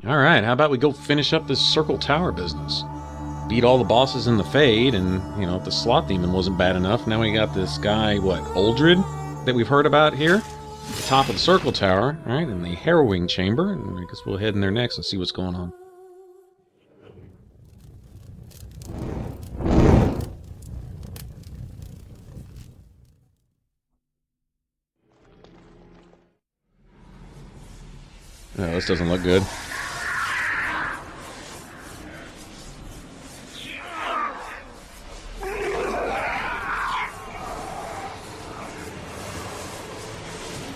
Alright, how about we go finish up this Circle Tower business? Beat all the bosses in the Fade, and, you know, if the Sloth Demon wasn't bad enough, now we got this guy, what, Uldred, that we've heard about here? At the top of the Circle Tower, alright, in the Harrowing Chamber, and I guess we'll head in there next and see what's going on. Oh, this doesn't look good.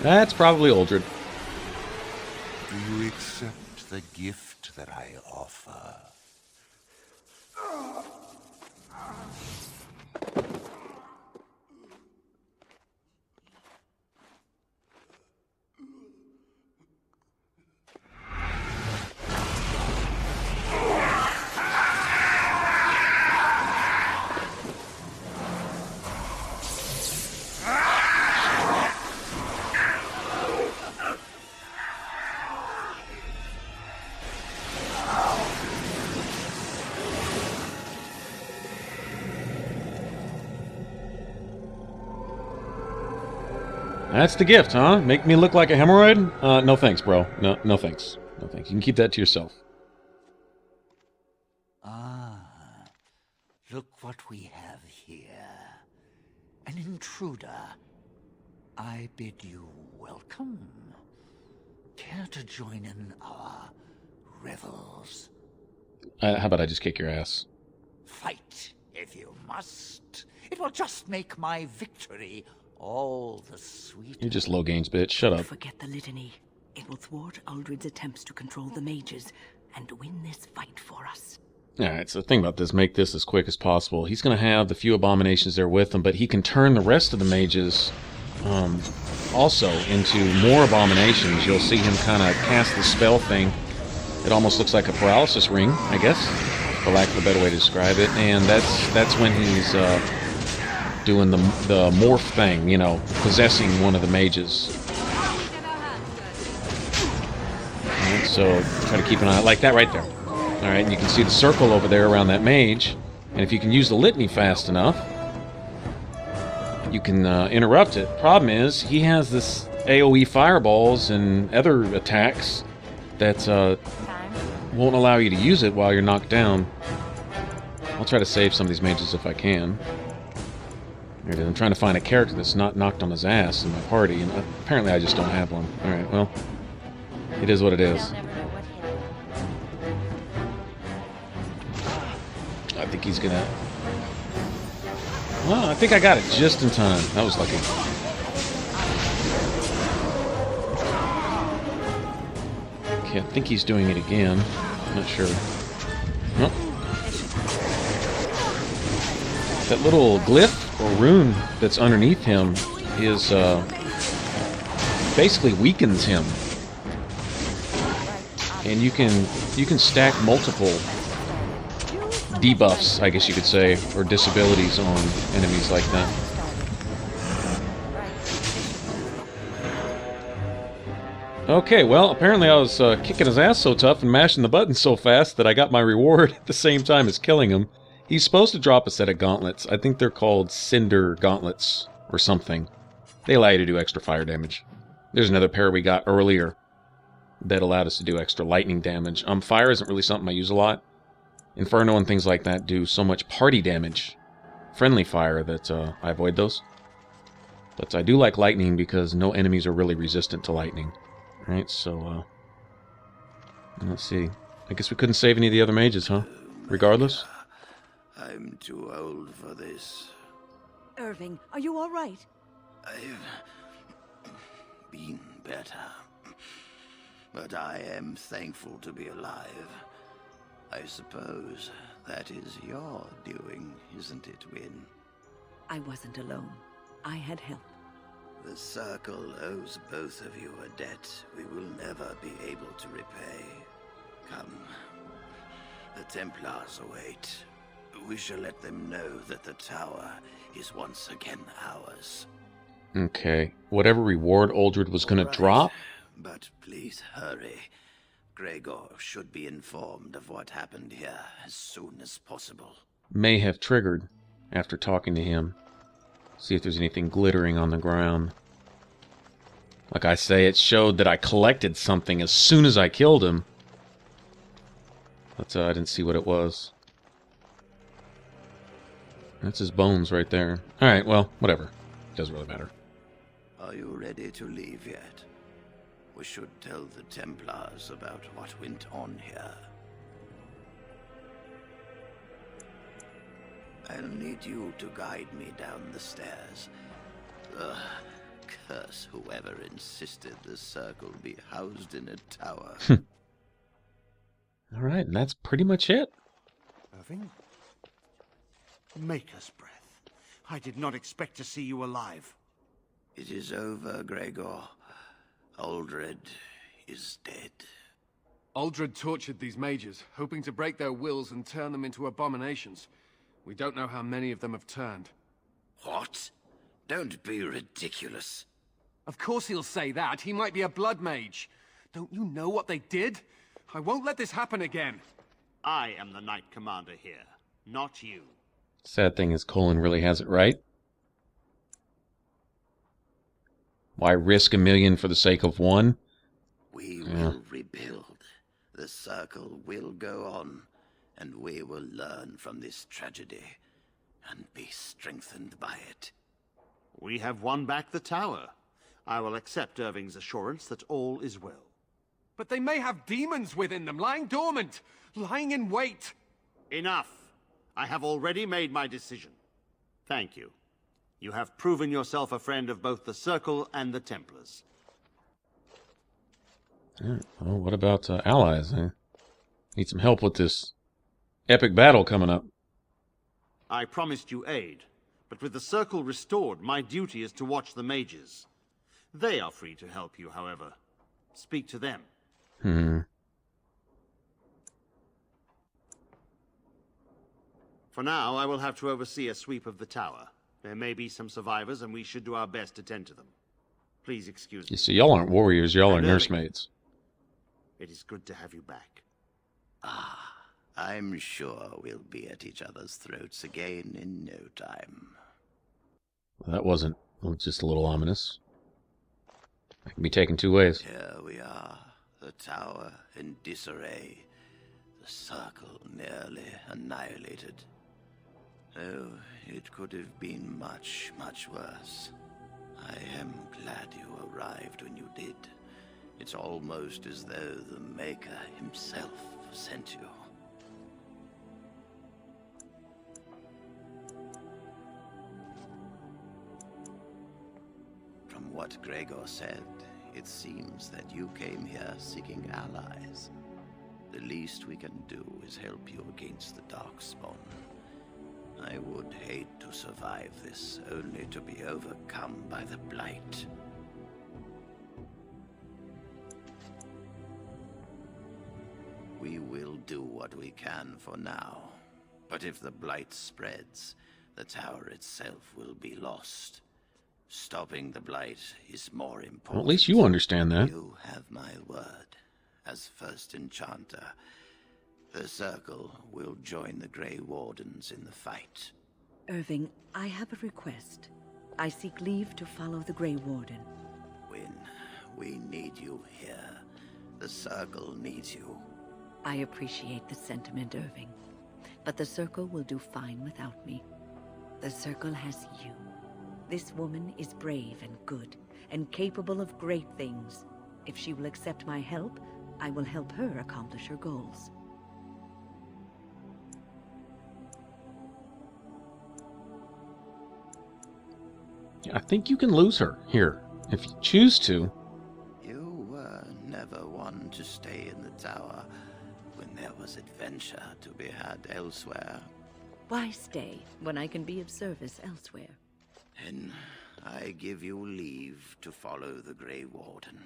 That's probably Uldred. Do you accept the gift that I offer? That's the gift, huh? Make me look like a hemorrhoid? No thanks, bro. No thanks. No thanks. You can keep that to yourself. Ah, look what we have here. An intruder. I bid you welcome. Care to join in our revels? How about I just kick your ass? Fight, if you must. It will just make my victory all the sweeter. You're just low gains, bitch. Shut up. Forget the litany. It will thwart Uldred's attempts to control the mages and win this fight for us. Alright, so the thing about this, make this as quick as possible. He's going to have the few abominations there with him, but he can turn the rest of the mages also into more abominations. You'll see him kind of cast the spell thing. It almost looks like a paralysis ring, I guess, for lack of a better way to describe it. And that's when he's doing the morph thing, you know, possessing one of the mages. And so try to keep an eye like that right there. Alright, and you can see the circle over there around that mage. And if you can use the litany fast enough, you can interrupt it. Problem is, he has this AoE fireballs and other attacks that won't allow you to use it while you're knocked down. I'll try to save some of these mages if I can. There it is. I'm trying to find a character that's not knocked on his ass in my party, and apparently I just don't have one. Alright, well, it is what it is. I think he's gonna... Well, I think I got it just in time. That was lucky. Okay, I think he's doing it again. I'm not sure. Nope. That little glyph or rune that's underneath him is basically weakens him, and you can stack multiple debuffs, I guess you could say, or disabilities on enemies like that. Okay, well, apparently I was kicking his ass so tough and mashing the buttons so fast that I got my reward at the same time as killing him. He's supposed to drop a set of gauntlets. I think they're called Cinder Gauntlets or something. They allow you to do extra fire damage. There's another pair we got earlier that allowed us to do extra lightning damage. Fire isn't really something I use a lot. Inferno and things like that do so much party damage, friendly fire, that I avoid those. But I do like lightning because no enemies are really resistant to lightning. Alright, so, let's see. I guess we couldn't save any of the other mages, huh? Regardless? I'm too old for this. Irving, are you all right? I've been better. But I am thankful to be alive. I suppose that is your doing, isn't it, Win? I wasn't alone. I had help. The Circle owes both of you a debt we will never be able to repay. Come. The Templars await. We shall let them know that the tower is once again ours. Okay. Whatever reward Uldred was going to drop. But please hurry. Gregor should be informed of what happened here as soon as possible. May have triggered after talking to him. See if there's anything glittering on the ground. Like I say, it showed that I collected something as soon as I killed him. But I didn't see what it was. That's his bones right there. Alright, well, whatever. Doesn't really matter. Are you ready to leave yet? We should tell the Templars about what went on here. I'll need you to guide me down the stairs. Ugh, curse whoever insisted the circle be housed in a tower. Alright, and that's pretty much it. Irving? Maker's breath. I did not expect to see you alive. It is over, Gregor. Uldred is dead. Uldred tortured these mages, hoping to break their wills and turn them into abominations. We don't know how many of them have turned. What? Don't be ridiculous. Of course he'll say that. He might be a blood mage. Don't you know what they did? I won't let this happen again. I am the Knight Commander here, not you. Sad thing is Colin really has it right. Why risk 1,000,000 for the sake of one? We will rebuild. The circle will go on, and we will learn from this tragedy and be strengthened by it. We have won back the tower. I will accept Irving's assurance that all is well. But they may have demons within them, lying dormant, lying in wait. Enough. I have already made my decision. Thank you. You have proven yourself a friend of both the Circle and the Templars. Yeah, well, what about allies? Eh? Need some help with this epic battle coming up. I promised you aid, but with the Circle restored, my duty is to watch the mages. They are free to help you, however. Speak to them. For now, I will have to oversee a sweep of the tower. There may be some survivors, and we should do our best to tend to them. Please excuse me. You see, y'all aren't warriors, y'all are And Irving, nursemaids. It is good to have you back. I'm sure we'll be at each other's throats again in no time. Well, that wasn't just a little ominous. It can be taken two ways. Here we are, the tower in disarray, the circle nearly annihilated. Oh, it could have been much, much worse. I am glad you arrived when you did. It's almost as though the Maker himself sent you. From what Gregor said, it seems that you came here seeking allies. The least we can do is help you against the Darkspawn. I would hate to survive this, only to be overcome by the Blight. We will do what we can for now. But if the Blight spreads, the tower itself will be lost. Stopping the Blight is more important. Well, at least you understand that. You have my word. As first enchanter, the Circle will join the Grey Wardens in the fight. Irving, I have a request. I seek leave to follow the Grey Warden. Wynne, we need you here. The Circle needs you. I appreciate the sentiment, Irving. But the Circle will do fine without me. The Circle has you. This woman is brave and good, and capable of great things. If she will accept my help, I will help her accomplish her goals. I think you can lose her here, if you choose to. You were never one to stay in the tower when there was adventure to be had elsewhere. Why stay when I can be of service elsewhere? Then I give you leave to follow the Grey Warden,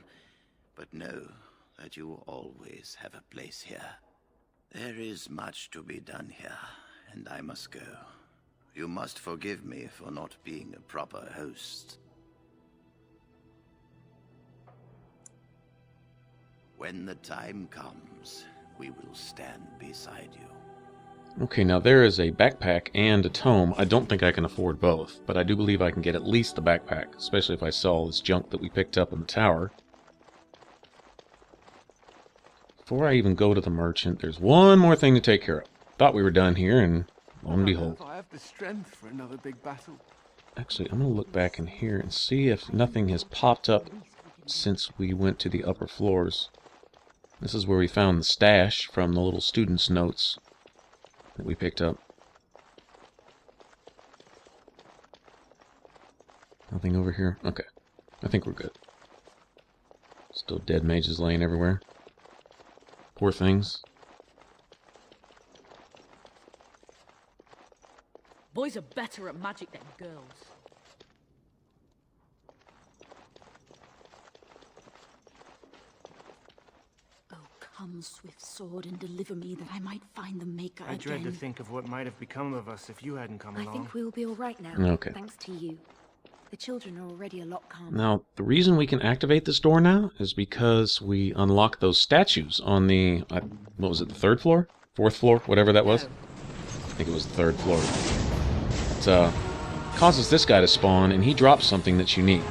but know that you always have a place here. There is much to be done here, and I must go. You must forgive me for not being a proper host. When the time comes, we will stand beside you. Okay, now there is a backpack and a tome. I don't think I can afford both, but I do believe I can get at least the backpack, especially if I sell all this junk that we picked up in the tower. Before I even go to the merchant, there's one more thing to take care of. Thought we were done here, and lo and behold. I have the strength for another big battle. Actually, I'm going to look back in here and see if nothing has popped up since we went to the upper floors. This is where we found the stash from the little student's notes that we picked up. Nothing over here? Okay. I think we're good. Still dead mages laying everywhere. Poor things. Boys are better at magic than girls. Oh, come, swift sword, and deliver me that I might find the Maker I again. dread to think of what might have become of us if you hadn't come I along. think we'll be all right now, Okay. thanks to you. The children are already a lot calmer. Now, the reason we can activate this door now is because we unlock those statues on the, what was it, the third floor? Fourth floor? Whatever that was? I think it was the third floor. It causes this guy to spawn, and he drops something that's unique.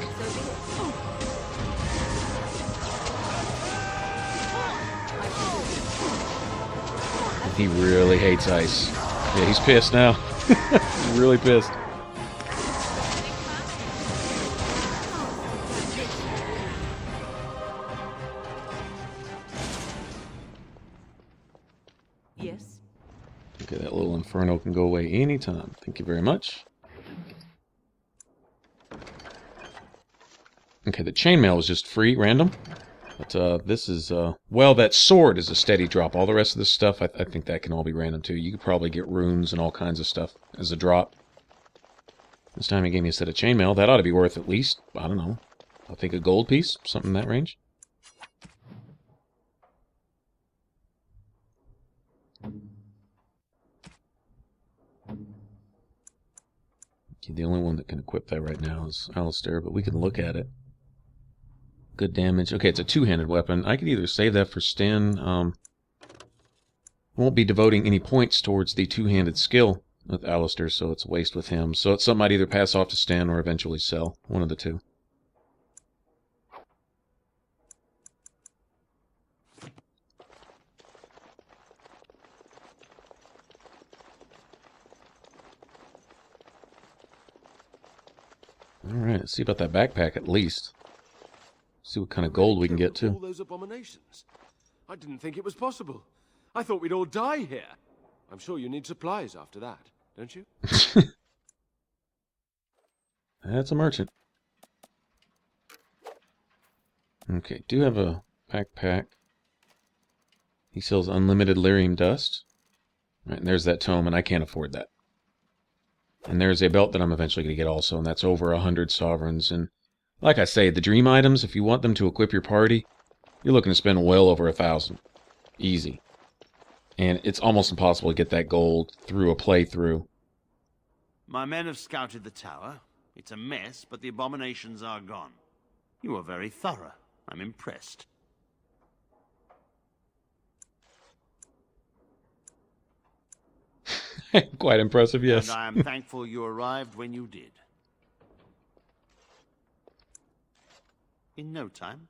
And he really hates ice. Yeah, he's pissed now. He's really pissed. Yes? Okay, that little inferno can go away anytime. Thank you very much. Okay, the chainmail is just free, random. But this is, well, that sword is a steady drop. All the rest of this stuff, I think that can all be random too. You could probably get runes and all kinds of stuff as a drop. This time he gave me a set of chainmail. That ought to be worth at least, I don't know, I think a gold piece, something in that range. Okay, the only one that can equip that right now is Alistair, but we can look at it. Good damage. Okay, it's a two-handed weapon. I could either save that for Sten. Won't be devoting any points towards the two-handed skill with Alistair, so it's a waste with him. So it's something I'd either pass off to Sten or eventually sell. One of the two. Alright, let's see about that backpack at least. See what kind of gold we can get All too. those abominations. I didn't think it was possible. I thought we'd all die here. I'm sure you need supplies after that, don't you? That's a merchant. Okay, do have a backpack. He sells unlimited lyrium dust. Right, and there's that tome, and I can't afford that. And there's a belt that I'm eventually going to get also, and that's over 100 sovereigns. And like I say, the dream items, if you want them to equip your party, you're looking to spend well over 1,000. Easy. And it's almost impossible to get that gold through a playthrough. My men have scouted the tower. It's a mess, but the abominations are gone. You are very thorough. I'm impressed. Quite impressive, yes. And I am thankful you arrived when you did. In no time?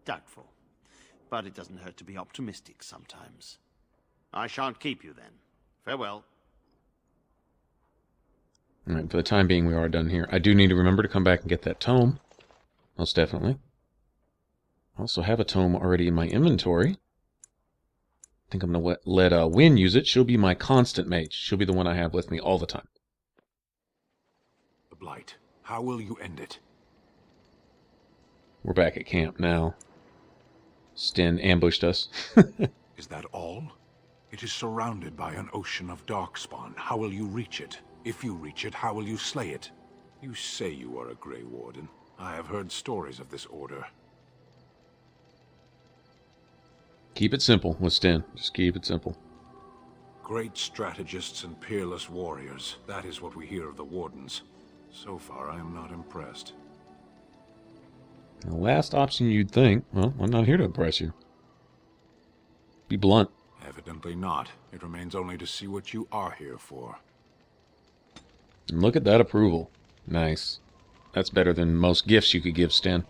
Doubtful. But it doesn't hurt to be optimistic sometimes. I shan't keep you then. Farewell. Alright, for the time being, we are done here. I do need to remember to come back and get that tome. Most definitely. I also have a tome already in my inventory. I think I'm going to let Wynn use it. She'll be my constant mage. She'll be the one I have with me all the time. The Blight. How will you end it? We're back at camp now. Sten ambushed us. Is that all? It is surrounded by an ocean of darkspawn. How will you reach it? If you reach it, how will you slay it? You say you are a Grey Warden. I have heard stories of this order. Keep it simple with Sten. Just keep it simple. Great strategists and peerless warriors. That is what we hear of the Wardens. So far, I am not impressed. The last option you'd think. Well, I'm not here to impress you. Be blunt. Evidently not. It remains only to see what you are here for. And look at that approval. Nice. That's better than most gifts you could give Sten.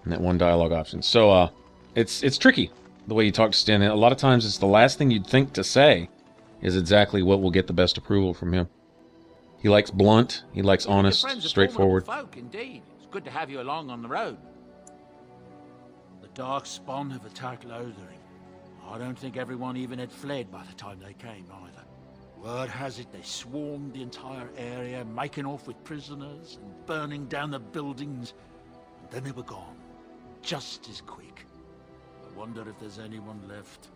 And that one dialogue option. So, it's tricky, the way you talk to Sten. A lot of times it's the last thing you'd think to say is exactly what will get the best approval from him. He likes blunt, he likes honest, straightforward. Folk, indeed. It's good to have you along on the road. The Darkspawn have attacked Lothering. I don't think everyone even had fled by the time they came, either. Word has it they swarmed the entire area, making off with prisoners and burning down the buildings. And then they were gone. Just as quick. I wonder if there's anyone left.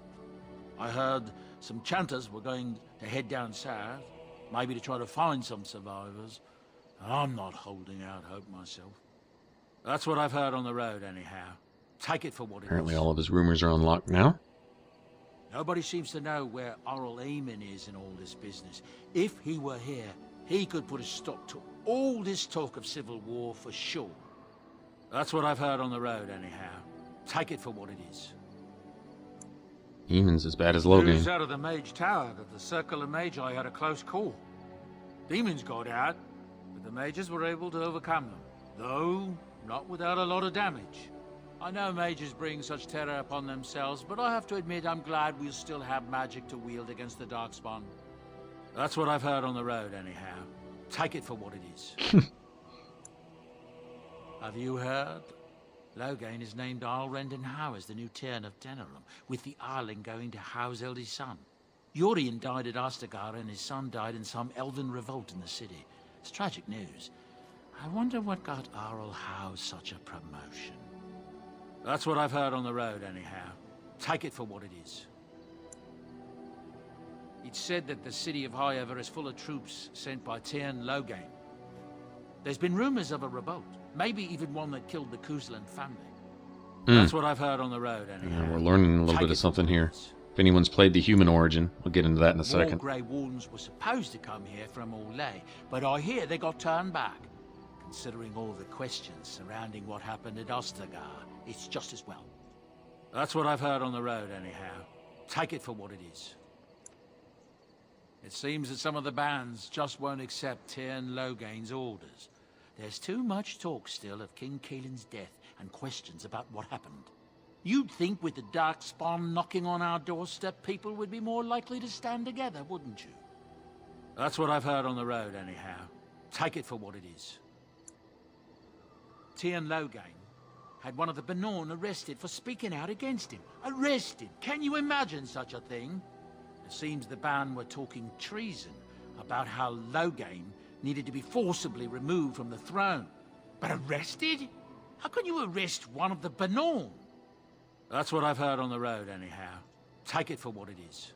I heard some chanters were going to head down south, maybe to try to find some survivors. I'm not holding out hope myself. That's what I've heard on the road, anyhow. Take it for what it is. Apparently all of his rumors are unlocked now. Nobody seems to know where Eldred is in all this business. If he were here, he could put a stop to all this talk of civil war for sure. That's what I've heard on the road, anyhow. Take it for what it is. Eamon's as bad as News Logan. out of the Mage Tower that the Circle of Magi had a close call. Demons got out, but the mages were able to overcome them. Though, not without a lot of damage. I know mages bring such terror upon themselves, but I have to admit I'm glad we'll still have magic to wield against the Darkspawn. That's what I've heard on the road, anyhow. Take it for what it is. Have you heard? Logain is named Alrend and Howe as the new Tyrn of Denerim, with the Arling going to Howe's eldest son. Yorian died at Ostagar and his son died in some elven revolt in the city. It's tragic news. I wonder what got Arl Howe such a promotion. That's what I've heard on the road, anyhow. Take it for what it is. It's said that the city of Highever is full of troops sent by Tyrn Logain. There's been rumors of a revolt, maybe even one that killed the Kuzlan family. That's what I've heard on the road, anyhow. Yeah, we're learning a little bit of something here. If anyone's played the human origin, we'll get into that in a second. More Grey Wardens were supposed to come here from Orlais, but I hear they got turned back. Considering all the questions surrounding what happened at Ostagar, it's just as well. That's what I've heard on the road, anyhow. Take it for what it is. It seems that some of the bands just won't accept Tyrn Logain's orders. There's too much talk still of King Keelan's death and questions about what happened. You'd think with the Darkspawn knocking on our doorstep, people would be more likely to stand together, wouldn't you? That's what I've heard on the road, anyhow. Take it for what it is. Tyrn Logain had one of the Benorn arrested for speaking out against him. Arrested! Can you imagine such a thing? It seems the band were talking treason about how Logain needed to be forcibly removed from the throne. But arrested? How can you arrest one of the Benorn? That's what I've heard on the road, anyhow. Take it for what it is.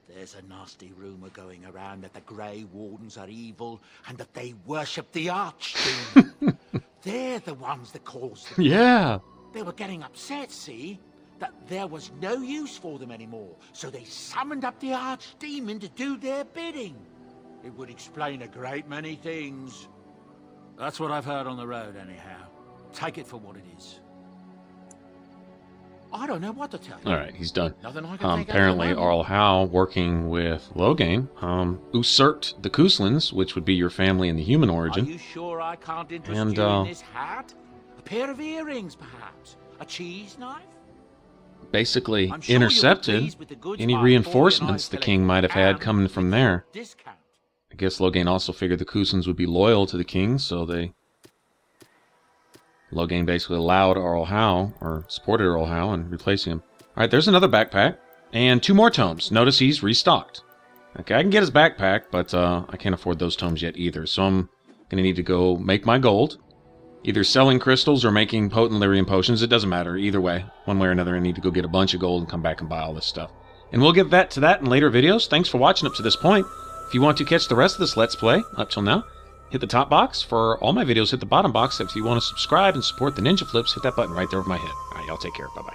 There's a nasty rumor going around that the Grey Wardens are evil and that they worship the Archdemon. They're the ones that caused the Yeah. They were getting upset, see? That there was no use for them anymore, so they summoned up the Archdemon to do their bidding. It would explain a great many things. That's what I've heard on the road, anyhow. Take it for what it is. I don't know what to tell you. Alright, he's done. Nothing I can think of Apparently, at the moment. Arl Howe, working with Logain, usurped the Kuslans, which would be your family in the human Are origin. you sure I can't interest And, you in this hat? A pair of earrings, perhaps? A cheese knife? Basically I'm sure you'll be intercepted pleased with the goods any my reinforcements boy the and I king might have had coming from there. Discount. I guess Logain also figured the Kuslans would be loyal to the king, so Logain basically allowed Arl Howe, or supported Arl Howe, in replacing him. Alright, there's another backpack, and 2 more tomes. Notice he's restocked. Okay, I can get his backpack, but I can't afford those tomes yet either, so I'm going to need to go make my gold. Either selling crystals or making potent lyrium potions, it doesn't matter. Either way, one way or another, I need to go get a bunch of gold and come back and buy all this stuff. And we'll get to that in later videos. Thanks for watching up to this point. If you want to catch the rest of this Let's Play, up till now, hit the top box. For all my videos, hit the bottom box. If you want to subscribe and support the Ninja Flips, hit that button right there over my head. Alright, y'all take care. Bye-bye.